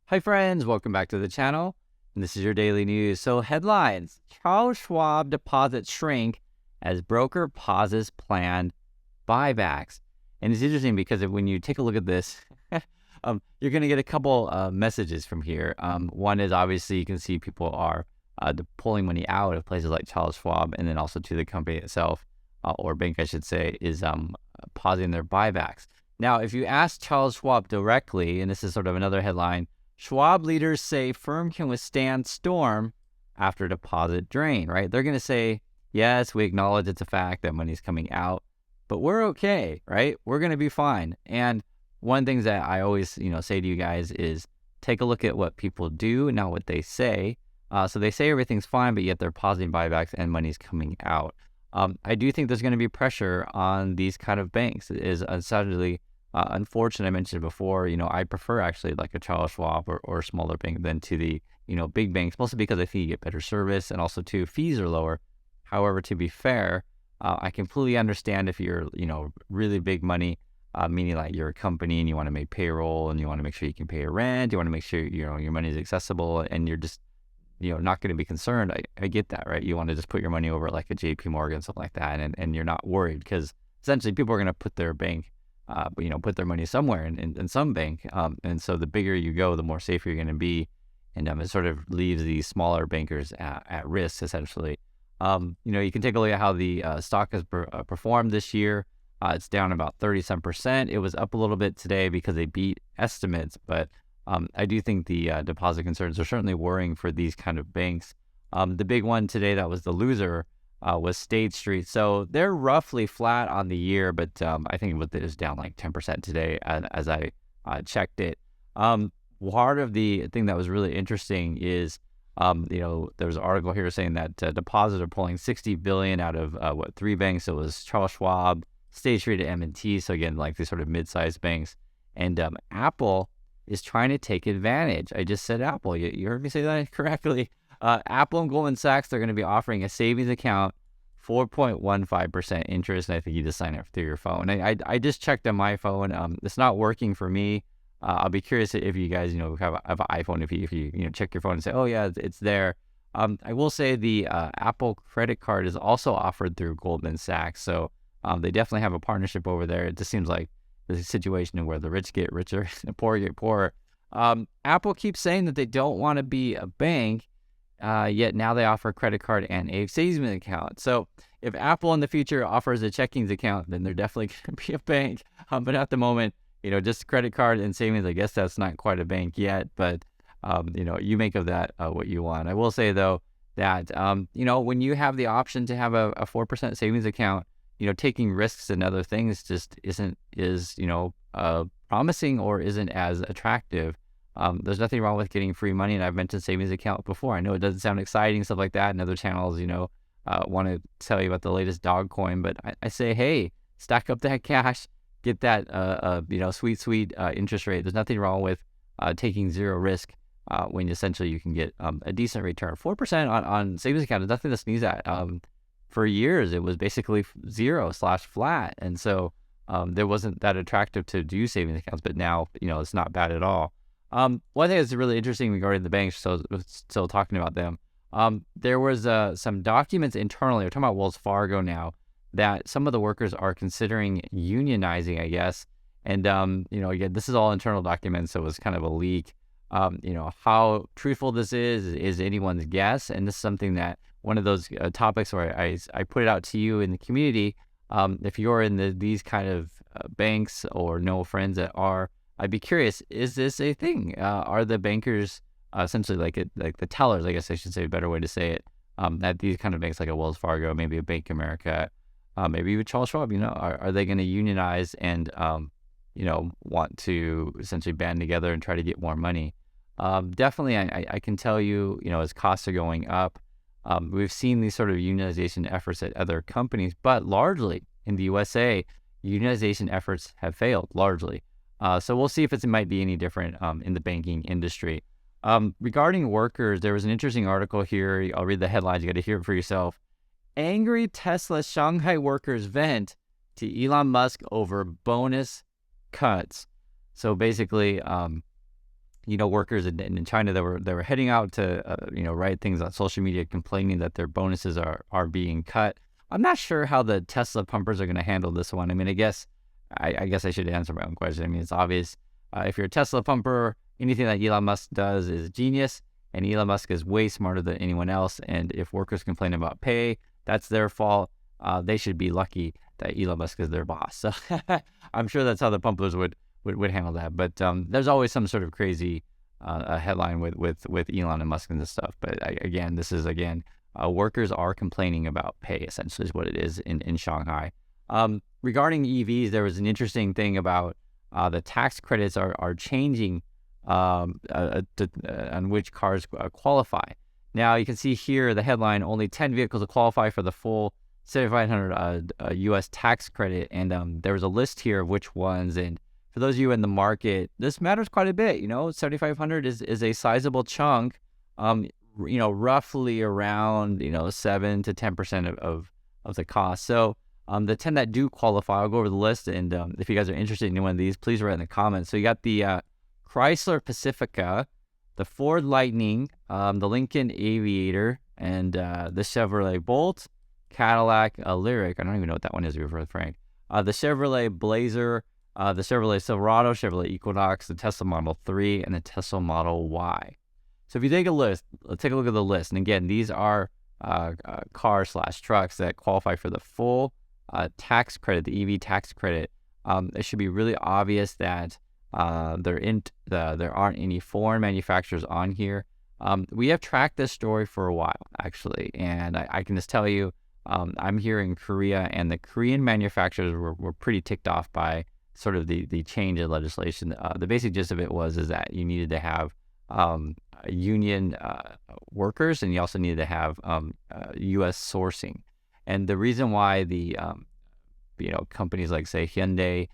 Hi friends, welcome back to the channel. And this is your daily news. So headlines, Charles Schwab deposits shrink as broker pauses planned buybacks. And it's interesting because when you take a look at this, you're going to get a couple messages from here. One is obviously you can see people are pulling money out of places like Charles Schwab, and then also to the company itself, or bank I should say, is pausing their buybacks. Now, if you ask Charles Schwab directly, and this is sort of another headline, Schwab leaders say firm can withstand storm after deposit drain, right? They're going to say, yes, we acknowledge it's a fact that money's coming out, but we're okay, right? We're going to be fine. And one thing that I always, say to you guys is take a look at what people do, not what they say. So they say everything's fine, but yet they're pausing buybacks and money's coming out. I do think there's going to be pressure on these kind of banks. It is undoubtedly unfortunate. I mentioned before, I prefer actually like a Charles Schwab or a smaller bank than to the, big banks, mostly because I think you get better service and also too, fees are lower. However, to be fair, I completely understand if you're, really big money, meaning like you're a company and you want to make payroll and you want to make sure you can pay your rent, you want to make sure, your money is accessible and you're just, not going to be concerned. I get that, right? You want to just put your money over like a JP Morgan, something like that. And you're not worried because essentially people are going to put their put their money somewhere in some bank. And so the bigger you go, the more safer you're going to be. And it sort of leaves these smaller bankers at risk, essentially. You can take a look at how the stock has performed this year. It's down about 30-some%. It was up a little bit today because they beat estimates, but I do think the deposit concerns are certainly worrying for these kind of banks. The big one today that was the loser was State Street. So they're roughly flat on the year, but I think it was down like 10% today as I checked it. Part of the thing that was really interesting is, there was an article here saying that depositors are pulling $60 billion out of three banks. So it was Charles Schwab, State Street, and M&T. So again, like these sort of mid-sized banks. And Apple is trying to take advantage. I just said Apple. You heard me say that correctly. Apple and Goldman Sachs, they're going to be offering a savings account, 4.15% interest, and I think you just sign up through your phone. I just checked on my phone. It's not working for me. I'll be curious if you guys, have an iPhone, if you check your phone and say, oh yeah, it's there. I will say the Apple credit card is also offered through Goldman Sachs. So they definitely have a partnership over there. It just seems like the situation where the rich get richer and the poor get poorer. Apple keeps saying that they don't want to be a bank, yet now they offer a credit card and a savings account. So if Apple in the future offers a checking account, then they're definitely going to be a bank. But at the moment, just credit card and savings, I guess that's not quite a bank yet. But, you make of that what you want. I will say, though, that, when you have the option to have a 4% savings account, taking risks and other things just isn't promising or isn't as attractive. There's nothing wrong with getting free money, and I've mentioned savings account before. I know it doesn't sound exciting, stuff like that, and other channels, want to tell you about the latest dog coin, but I say, hey, stack up that cash, get that, sweet interest rate. There's nothing wrong with taking zero risk when essentially you can get a decent return. 4% on savings account is nothing to sneeze at. For years, it was basically 0/flat. And so there wasn't that attractive to do savings accounts, but now, it's not bad at all. One thing that's really interesting regarding the banks, so still talking about them, there was some documents internally, we're talking about Wells Fargo now, that some of the workers are considering unionizing, I guess. And, again, this is all internal documents, so it was kind of a leak. How truthful this is anyone's guess. And this is something that one of those topics where I put it out to you in the community. If you're in these kind of banks or know friends that are, I'd be curious, is this a thing? Are the bankers essentially like the tellers, I guess I should say a better way to say it, at these kind of banks like a Wells Fargo, maybe a Bank of America, maybe even Charles Schwab, are they going to unionize and, want to essentially band together and try to get more money? Definitely, I can tell you, as costs are going up, we've seen these sort of unionization efforts at other companies, but largely in the USA, unionization efforts have failed largely. So we'll see if it might be any different in the banking industry. Regarding workers, there was an interesting article here. I'll read the headlines. You got to hear it for yourself. Angry Tesla Shanghai workers vent to Elon Musk over bonus cuts. So basically, workers in China that were heading out to write things on social media complaining that their bonuses are being cut. I'm not sure how the Tesla pumpers are going to handle this one. I mean, I guess I should answer my own question. I mean, it's obvious. If you're a Tesla pumper, anything that Elon Musk does is genius, and Elon Musk is way smarter than anyone else. And if workers complain about pay, that's their fault. They should be lucky that Elon Musk is their boss. So I'm sure that's how the pumpers would handle that. But there's always some sort of crazy a headline with Elon and Musk and this stuff. But workers are complaining about pay, essentially is what it is in Shanghai. Regarding EVs, there was an interesting thing about the tax credits are changing on which cars qualify. Now you can see here the headline: only 10 vehicles will qualify for the full $7,500 U.S. tax credit, and there was a list here of which ones. And for those of you in the market, this matters quite a bit. $7,500 is a sizable chunk. Roughly around 7 to 10% of the cost. So the 10 that do qualify, I'll go over the list, and if you guys are interested in one of these, please write in the comments. So you got the Chrysler Pacifica, the Ford Lightning, the Lincoln Aviator, and the Chevrolet Bolt, Cadillac Lyric. I don't even know what that one is, to be frank. The Chevrolet Blazer, the Chevrolet Silverado, Chevrolet Equinox, the Tesla Model 3, and the Tesla Model Y. So if you take a look at the list, and again, these are cars/trucks that qualify for the full tax credit, the EV tax credit. It should be really obvious that there aren't any foreign manufacturers on here. We have tracked this story for a while, actually, and I can just tell you, I'm here in Korea, and the Korean manufacturers were pretty ticked off by sort of the change in legislation. The basic gist of it is that you needed to have union workers, and you also needed to have U.S. sourcing. And the reason why the companies like, say, Hyundai,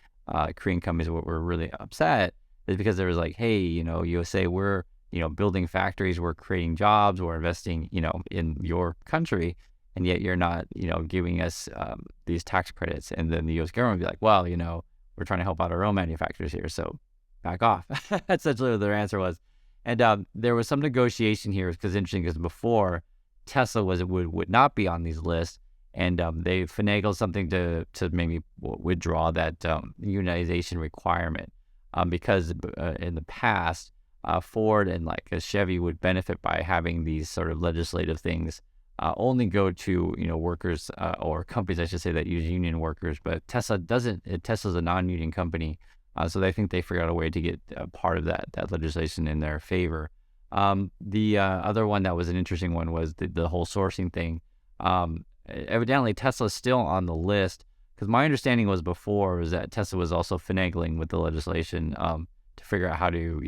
Korean companies were really upset is because there was like, hey, USA, we're building factories, we're creating jobs, we're investing in your country, and yet you're not giving us these tax credits. And then the U.S. government would be like, well, we're trying to help out our own manufacturers here, so back off. That's essentially what their answer was. And there was some negotiation here, because interesting, because before Tesla would not be on these lists, and they finagled something to maybe withdraw that unionization requirement, because in the past Ford and like a Chevy would benefit by having these sort of legislative things only go to workers or companies, I should say, that use union workers. But Tesla doesn't. Tesla's a non-union company. So they think they figured out a way to get part of that legislation in their favor. The other one that was an interesting one was the whole sourcing thing. Evidently, Tesla's still on the list, because my understanding was that Tesla was also finagling with the legislation to figure out how to,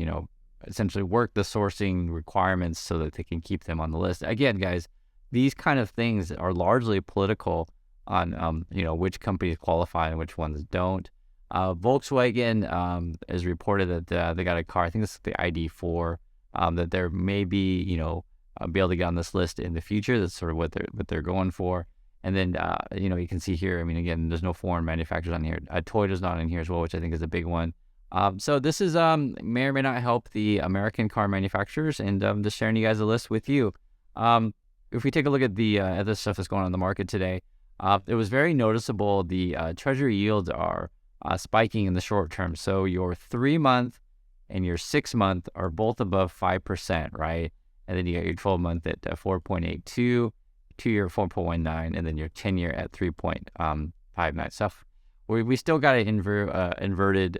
essentially work the sourcing requirements so that they can keep them on the list. Again, guys, these kind of things are largely political on, which companies qualify and which ones don't. Volkswagen is reported that they got a car, I think this is the ID4, that there may be, be able to get on this list in the future. That's sort of what they're going for. And then, you can see here, I mean, again, there's no foreign manufacturers on here. Toyota's not in here as well, which I think is a big one. So this is may or may not help the American car manufacturers, and just sharing you guys a list with you. If we take a look at the other stuff that's going on in the market today, it was very noticeable. The treasury yields are spiking in the short term. So your 3-month and your 6-month are both above 5%, right? And then you got your 12-month at 4.82, 2-year 4.19, and then your 10-year at 3.59. So we still got an inverted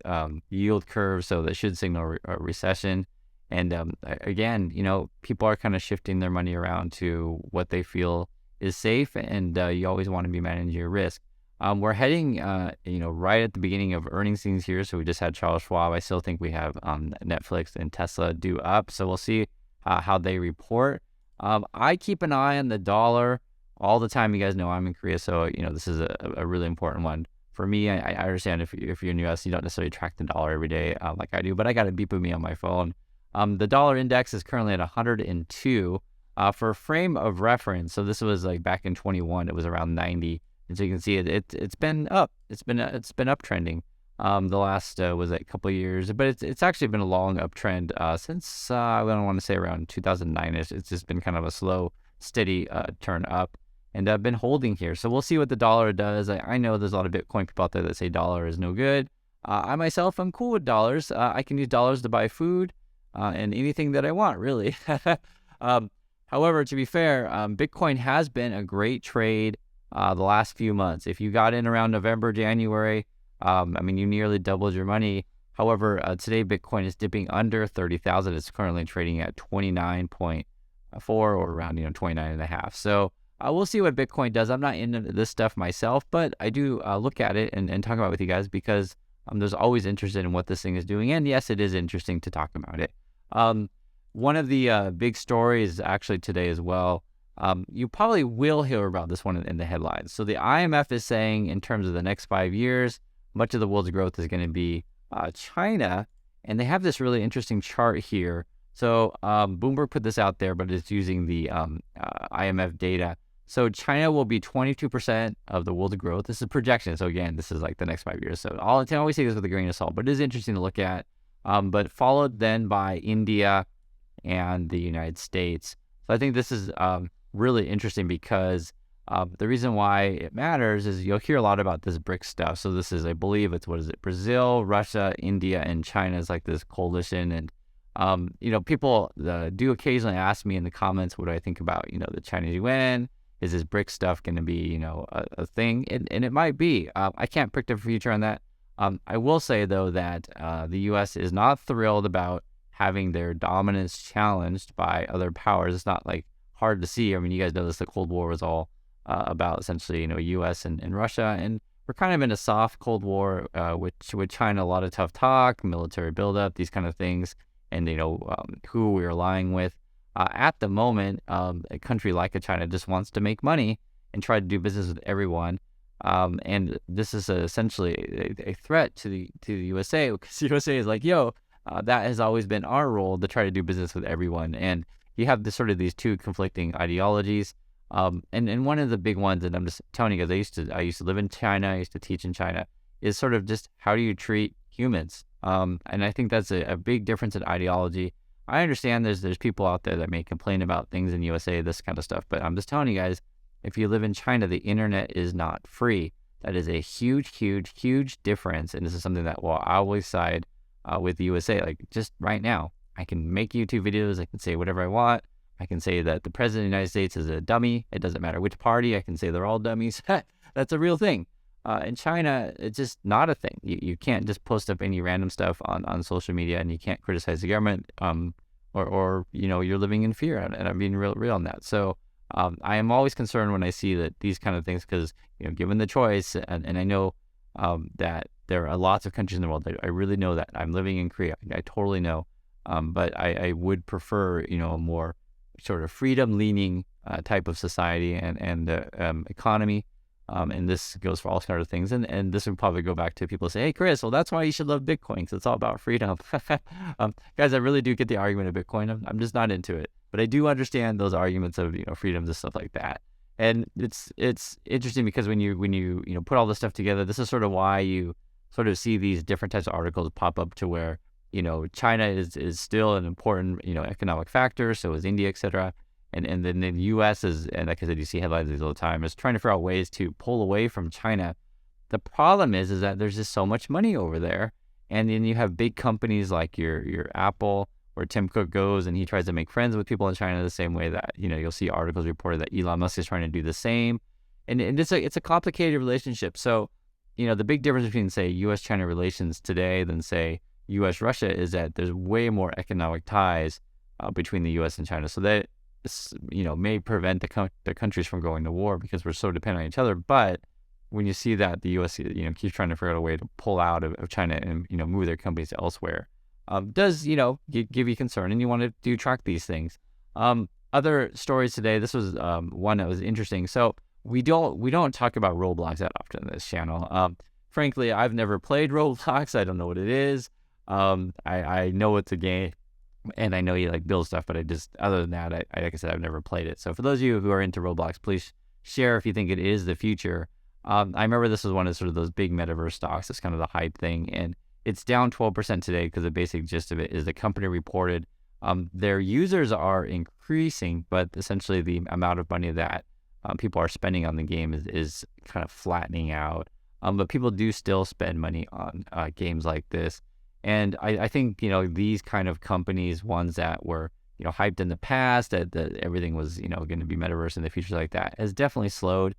yield curve, so that should signal a recession. And again, people are kind of shifting their money around to what they feel is safe, and you always want to be managing your risk. We're heading, right at the beginning of earnings season here. So we just had Charles Schwab. I still think we have Netflix and Tesla due up. So we'll see how they report. I keep an eye on the dollar all the time. You guys know I'm in Korea, so this is a really important one for me. I understand if you're in the US, you don't necessarily track the dollar every day like I do, but I got it beep with me on my phone. The dollar index is currently at 102 for a frame of reference. So this was like back in 21, it was around 90. And so you can see it's been up. It's been uptrending. The last was a couple of years, but it's actually been a long uptrend since I don't want to say around 2009. It's just been kind of a slow, steady turn up, and I've been holding here. So we'll see what the dollar does. I know there's a lot of Bitcoin people out there that say dollar is no good. I myself, I'm cool with dollars. I can use dollars to buy food and anything that I want, really. um, However, to be fair, Bitcoin has been a great trade the last few months. If you got in around November, January, you nearly doubled your money. However, today Bitcoin is dipping under 30,000. It's currently trading at 29.4 or around 29.5. So we'll see what Bitcoin does. I'm not into this stuff myself, but I do look at it and talk about it with you guys because there's always interested in what this thing is doing. And yes, it is interesting to talk about it. One of the big stories actually today as well, you probably will hear about this one in the headlines. So the IMF is saying in terms of the next 5 years, much of the world's growth is going to be China. And they have this really interesting chart here. So Bloomberg put this out there, but it's using the IMF data. So China will be 22% of the world's growth. This is projection. So again, this is like the next 5 years. So I always say this with a grain of salt, but it is interesting to look at. But followed then by India and the United States. So I think this is really interesting because the reason why it matters is you'll hear a lot about this BRICS stuff. So this is, I believe it's, Brazil, Russia, India, and China is like this coalition. And, people do occasionally ask me in the comments, what do I think about, the Chinese yuan? Is this BRICS stuff going to be, a thing? And it might be. I can't predict the future on that. I will say, though, that the U.S. is not thrilled about having their dominance challenged by other powers. It's not like hard to see. I mean, you guys know this, the Cold War was all about essentially, U.S. and Russia. And we're kind of in a soft Cold War with China, a lot of tough talk, military buildup, these kind of things, and, who we're allying with. At the moment, a country like China just wants to make money and try to do business with everyone. And this is essentially a threat to the USA, because the USA is like, that has always been our role, to try to do business with everyone. And you have these two conflicting ideologies. And one of the big ones, and I'm just telling you guys, I used to live in China, I used to teach in China, is sort of just how do you treat humans? And I think that's a big difference in ideology. I understand there's people out there that may complain about things in USA, this kind of stuff, but I'm just telling you guys, if you live in China, the internet is not free. That is a huge, huge, huge difference. And this is something that will always side with the USA. Like just right now, I can make YouTube videos. I can say whatever I want. I can say that the president of the United States is a dummy. It doesn't matter which party. I can say they're all dummies. That's a real thing. In China, it's just not a thing. You can't just post up any random stuff on social media, and you can't criticize the government, or you're living in fear. And I'm being real on that. So I am always concerned when I see that these kind of things, because given the choice, and I know that there are lots of countries in the world. I really know that. I'm living in Korea. I totally know. But I would prefer a more sort of freedom-leaning type of society and economy. And this goes for all kinds of things. And this would probably go back to people say, hey, Chris, well, that's why you should love Bitcoin, because it's all about freedom. Guys, I really do get the argument of Bitcoin. I'm just not into it. But I do understand those arguments of freedoms and stuff like that. And it's interesting because when you put all this stuff together, this is sort of why you sort of see these different types of articles pop up to where China is still an important economic factor. So is India, et cetera. And then the U.S. is, and like I said, you see headlines these all the time, is trying to figure out ways to pull away from China. The problem is that there's just so much money over there, and then you have big companies like your Apple, where Tim Cook goes and he tries to make friends with people in China the same way that you'll see articles reported that Elon Musk is trying to do the same, and it's a complicated relationship. So the big difference between say U.S.-China relations today than say U.S.-Russia is that there's way more economic ties between the U.S. and China. So that may prevent the countries from going to war because we're so dependent on each other. But when you see that the U.S. keeps trying to figure out a way to pull out of China and move their companies elsewhere, does give you concern, and you want to track these things. Other stories today. This was one that was interesting. So we don't talk about Roblox that often on this channel. Frankly, I've never played Roblox. I don't know what it is. I know it's a game, and I know you build stuff, but other than that, like I said, I've never played it. So for those of you who are into Roblox, please share if you think it is the future. I remember this was one of sort of those big metaverse stocks. It's kind of the hype thing, and it's down 12% today because the basic gist of it is the company reported their users are increasing, but essentially the amount of money that people are spending on the game is kind of flattening out. But people do still spend money on games like this. And I think, these kind of companies, ones that were, hyped in the past, that everything was, going to be metaverse in the future like that, has definitely slowed.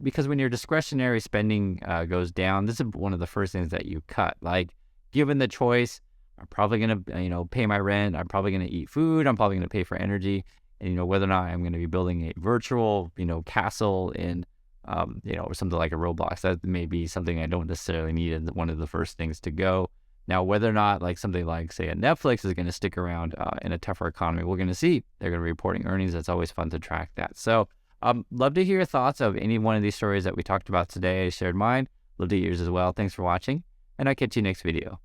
Because when your discretionary spending goes down, this is one of the first things that you cut. Like, given the choice, I'm probably going to, pay my rent. I'm probably going to eat food. I'm probably going to pay for energy. And, whether or not I'm going to be building a virtual, castle in, or something like a Roblox, that may be something I don't necessarily need as one of the first things to go. Now, whether or not like something like, say, a Netflix is going to stick around in a tougher economy, we're going to see. They're going to be reporting earnings. It's always fun to track that. So love to hear your thoughts of any one of these stories that we talked about today. I shared mine. Love to hear yours as well. Thanks for watching, and I'll catch you next video.